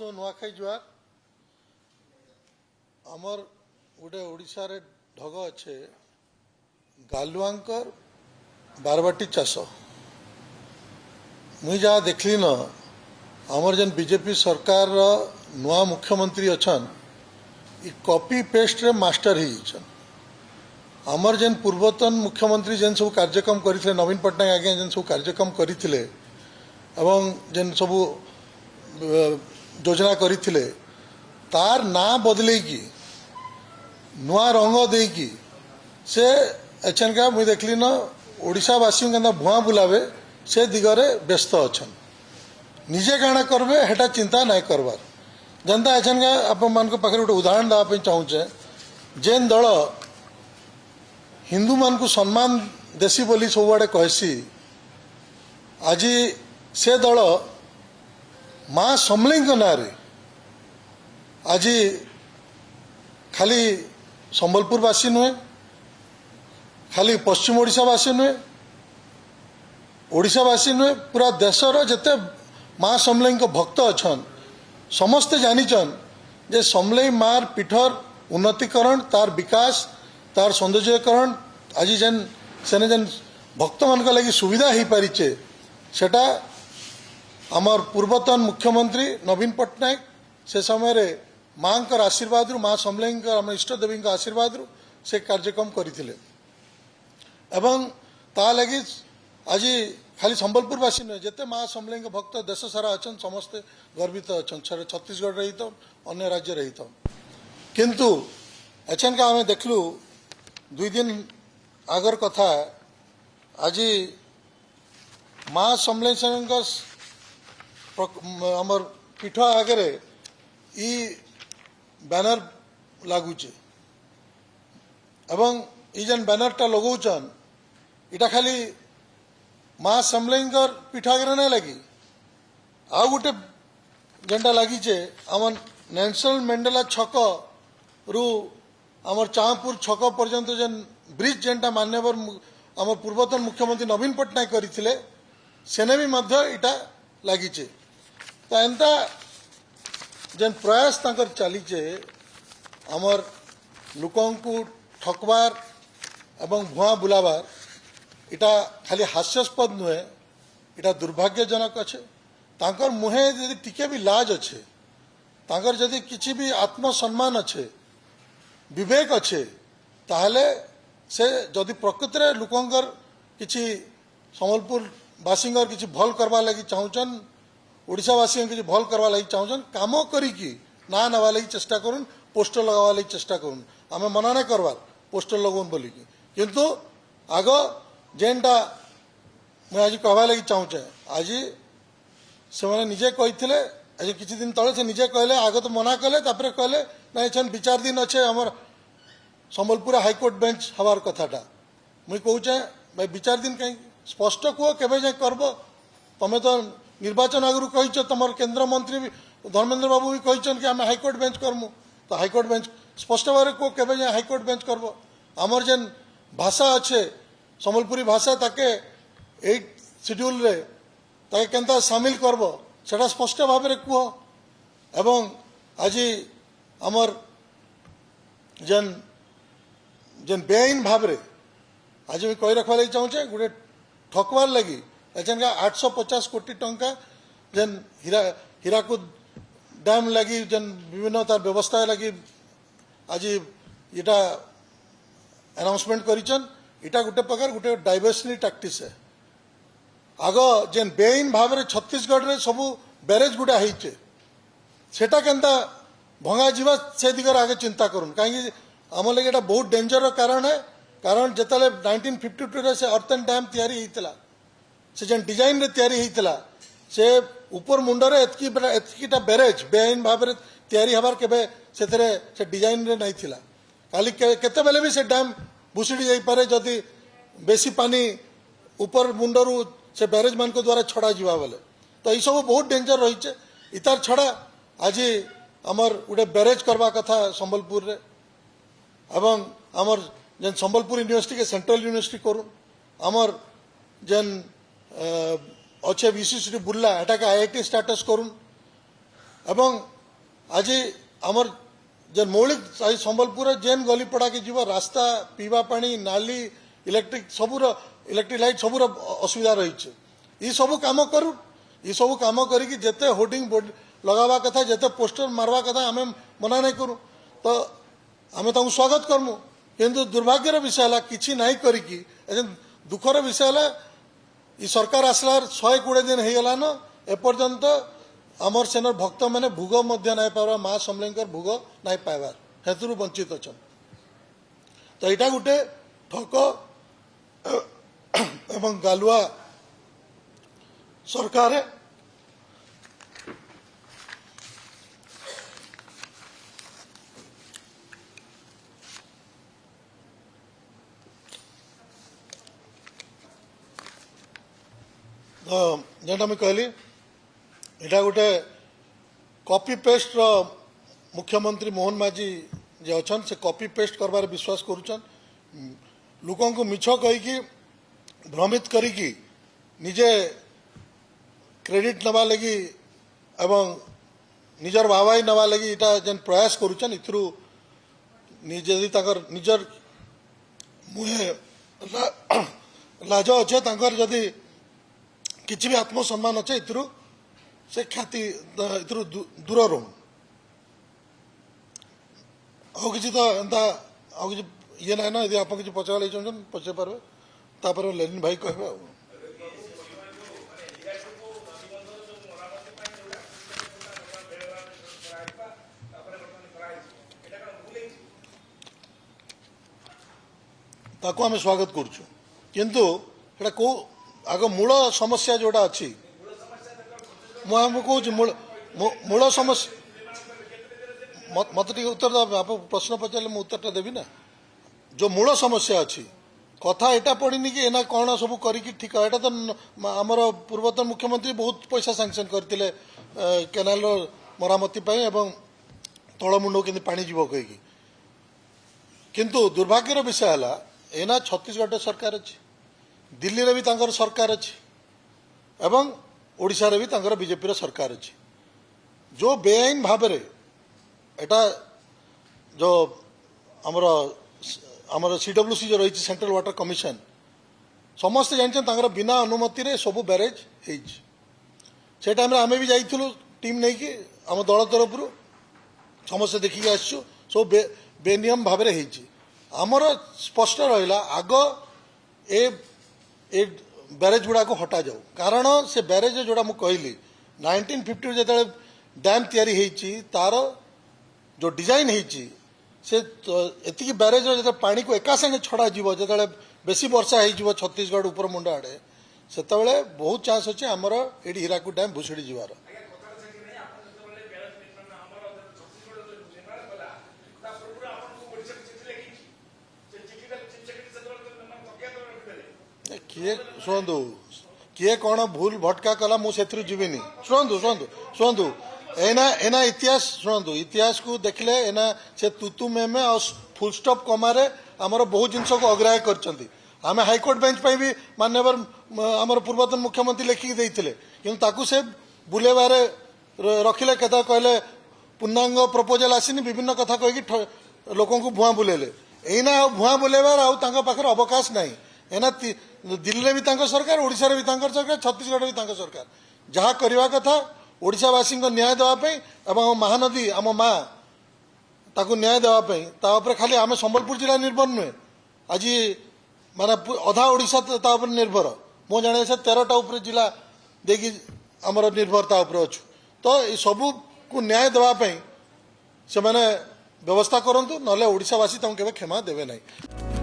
ସମସ୍ତଙ୍କୁ ନୂଆଖାଇ ଜୁହାର। ଆମର ଗୋଟେ ଓଡ଼ିଶାରେ ଢଗ ଅଛେ ଗାଲୁଆଙ୍କର ବାରବାଟୀ ଚାଷ। ମୁଇଁ ଯାହା ଦେଖିଲି न ଆମର ଯେନ୍ बीजेपी सरकार नूआ मुख्यमंत्री अछन इ कॉपी पेस्ट रे मास्टर ही छन। आमर जेन पूर्वतन मुख्यमंत्री जेन सब कार्यक्रम करथिले नवीन पटनायक आगे जेन सब कार्यक्रम करथिले एवं जेन सब योजना करथिले तार ना बदले की नुआ रंग दे की से एचनका मुई देखली न ओडिशावासी केना भुआ बुलावे से दिगरे व्यस्त अछन। निजे काଣା करबे हेटा चिंता नहीं करबार जनता एचनका आपण मान को पाखे गोटे उदाहरण देवा पे चाहूचे जेन दल हिंदू मान को सम्मान देसी बोली सब आड़े कहसी आज से दल माँ समलेई ना आज खाली संबलपुरवासी नुहे खाली पश्चिम ओडिशावासी नुहे ओडिशावासी नुहे पूरा देशर जेते माँ समलेई भक्त अछन समस्ते जानिचन जे समलेई मार पीठर उन्नतिकरण तार विकास तार सौंदर्यकरण आज जेन सेने जेन भक्त मान लगी सुविधा हो पारिचे सेटा आमर पूर्वतन मुख्यमंत्री नवीन पटनायक से समय रे माँ का आशीर्वाद माँ समलेई आम इष्ट देवी आशीर्वाद से कार्यक्रम करथिले एवं ता लगी आज खाली संबलपुरवासी नुहे जिते माँ समलेई भक्त देश सारा अच्छा समस्ते गर्वित अच्छा छत्तीसगढ़ रही तो अन्य राज्य रही तो किंतु एचन का आम देखलु 2 दिन आगर कथा आज माँ समलेई आमर पीठ आगे इ बैनर लगुचे एवं इ जेन बैनरटा लगौचन इटा खाली माँ समलेई पीठ आगे नहीं लगी आ गोटे जेनटा लगिचे आम नेशनल मेंडेला छक रु आमर चाहपुर छक पर्यंत जेन ब्रिज जेनटा मान्यवर आम पूर्वतन मुख्यमंत्री नवीन पटनायक करथिले सेने भी मध्य इटा लगिचे तो एंता जेन प्रयास तांकर चलीचे आमर लोकंकु ठकबार एवं भुआ बुलाबार इटा खाली हास्यास्पद नुहे इटा दुर्भाग्यजनक अच्छे तांकर मुहे यदि टिके भी लाज अच्छे तांकर यदि किसी भी आत्मसम्मान अच्छे विवेक अच्छे ताहले से जदि प्रकृत रे लोकंकर किसी संबलपुर वासींगर किसी भल करवा लगी चाहूचन ओडिशावासी किसी भल करवा लगी चाहूचन काम करिकी ना नवा लगी चेष्टा करूँ पोस्टर लगावा लगी चेष्टा करूँ आम मना नहीं करवार पोस्टर लगौन बोलिकी किंतु आग जेनटा मुझे आज कहवा लगी चाहूचे आज से मैंने निजे कही आज किसी दिन तले से निजे कहले आग तो मना कले तापर कहले ना छन विचार दिन अच्छे आमर संबलपुर हाईकोर्ट बेंच हबार कथाटा मुई कहूचे भाई विचार दिन कहीं स्पष्ट कह केबे जाए करब तमें तो निर्वाचन आगु कही तुम केन्द्र मंत्री भी धर्मेंद्र बाबू भी कही कि आम हाईकोर्ट बेंच करमु तो हाईकोर्ट बेंच स्पष्ट भाव कह केबे जाए हाईकोर्ट बेंच करब आमर जेन भाषा अच्छे संबलपुरी भाषा ताके 8 शेड्यूल रे ताके केनता शामिल करब सेटा स्पष्ट भाव में कह एवं आज आमर जेन जेन बेआईन भाव रे आज मैं कही रखवा लगी चाहूचे गोटे ठकवार लगी एचन का 850 कोटी टंका जेन हीराकुद डैम लगी जेन विभिन्न तार व्यवस्था लगी आज इटा अनाउंसमेंट करिचन इटा गोटे प्रकार गोटे डाइवर्सनरी टैक्टिस है आग जेन बेआईन भाव में छत्तीसगढ़ रे सबू बैरेज गुड़ा होइचे सेटा केनता भंगा जीवा से दिगरे आगे चिंता करूँ कहीं आम लगे एटा बहुत डेंजर कारण है कारण जिते 1952 रे से अर्थन डैम तैयारी होइतला से जेन डिजाइन रे तैयारी होइतला से ऊपर मुंडरे एतकीटा बैरेज बेआईन भाव में तैयारी हबार केबे सेतरे से डिजाइन रे नहीं थिला खाली केते बेले भी से डैम भुसुड़ी जाई पारे जदि बेसी पानी ऊपर मुंडरू से बैरेज मान को द्वारा छड़ा जीवा बेले तो ये सब बहुत डेंजर रही इतार छड़ा आज आमर गोटे बैरेज करवा कथा संबलपुर रे एवं आमर जेन संबलपुर यूनिवर्सिटी के सेंट्रल यूनिवर्सिटी करूँ आमर जेन अच्छे विशिष्ट बुर्ला एटा के आईआईटी स्टेटस करूँ एवं आज आमर जेन मौलिक आज संबलपुर जेन गलीपड़ा के जीव रास्ता पीवा पानी नाली इलेक्ट्रिक सबूर इलेक्ट्रिक लाइट सबूर असुविधा रही ये सब काम करूँ ये सब काम करी जिते होर्डिंग बोर्ड लगावा कथा जिते पोस्टर मारवा कथा आम मना नहीं करूँ तो आम स्वागत करमु किंतु दुर्भाग्यर विषय है कि नाई करी दुखर विषय है ये सरकार आसलार 120 दिन हो गलान एपर्यंत आमर सेनर भक्त मैंने भोग नहीं पाइबार माँ समलेंकर भोग नहीं पाइबार हेतु वंचित अच्छा तो यहाँ गोटे ठक एवं गालुआ सरकार है तो जेटा मुझे कहली यहाँ गोटे कॉपी पेस्ट मुख्यमंत्री मोहन माझी जे अच्छा से कॉपी पेस्ट करबार विश्वास करुचन लोकों को मिछ कहीकि भ्रमित करिकी निजे क्रेडिट नवा लगी एवं निजर वाहवाही नवा लगी इटा जेन प्रयास करुचन इथरु निजे निजर मुहे लाज अच्छे जदि किसी भी आत्मसम्मान अच्छे इथरु से ख्याति इथरु दूर रो आउ कि तो एंता आउ कि ये ना ना यदि आप किसी पचार पचार पारे तापर लेनिन भाई कहे ताको आम स्वागत करुचु किंतु एटा को आग मूल समस्या जोड़ा अच्छी मुझे कौच मूल समस्या मत टे उत्तर आप प्रश्न पचारे मुझे उत्तर देवी ना जो मूल समस्या अच्छी कथा यहाँ पड़नी कि एना कौन सब करी ठीक है तो आमर पूर्वतन मुख्यमंत्री बहुत पैसा सैंक्शन करते केनाल मरामती एवं तलमुंड के पानी जीव कही किंतु दुर्भाग्यर विषय है एना छत्तीसगढ़ सरकार अच्छी दिल्ली रे भी तांकर सरकार अच्छी एवं ओडिशा रे भी तांकर बीजेपी सरकार अच्छी जो बेआईन भाव में एटा जो आमर सीडब्ल्यूसी जो रही सेंट्रल वाटर कमिशन समस्त जानते बिना अनुमति रे सबू बैरेज से टाइम आम भी जाइलु टीम नहीं कि आम दल तरफ समस्त देखिए आसु सब बेनियम भाव में आमर स्पष्ट रहा आग ए बैरेज गुड़ा को हटा जाऊ कारण से बैरेज जोड़ा मुझे कहली 1950 जो डैम तैयारी तार जो डिजाइन से एति बैरेज जो पानी को एका संगे छड़ा जीव जो बेसी वर्षा हो छत्तीसगढ़ ऊपर मुंड आड़े से बहुत चांस अच्छे आमर ये हीराकुद डैम भुशुड़ी जीवार किए शुणु किए कौन भूल भटका कला मुझे जीविनी शुणु शुणु शुणु एना एना इतिहास शुणु इतिहास को देखले एना से तुतु मेमे और फुल स्टॉप कमारे आमर बहुत जिनस को अग्राह्य करछंती आमे हाईकोर्ट बेंच पे भी माननीय आमर पूर्वतन मुख्यमंत्री लिखिक देइथिले किंतु ताकू से बुलेबारे रखिले कथा कहले पूर्णांग प्रपोजल आसीनी विभिन्न कथा कहीकि लोकों को भुआ बुलेले एना भुआ बुलेबार आउ तांका पाखर अवकाश नहीं एना दिल्ली रे भी तांका सरकार ओडिशा रे भी तांका सरकार छत्तीसगढ़ भी तांका सरकार जहाँ करवा कथा ओडिशावासी न्याय देवाई एवं महानदी आम माँ ताकू न्याय देवाई तापर खाली आम संबलपुर जिला निर्भर नुहे आज माने अधा ओडिशा तापर निर्भर मो जाने से 13टा उपर जिला देखी आमर निर्भरता उपर अच्छु तो ये सबू को न्याय देवाई से माने व्यवस्था करंतु नले ओडिशावासी तांको केबे क्षमा देबे नहीं।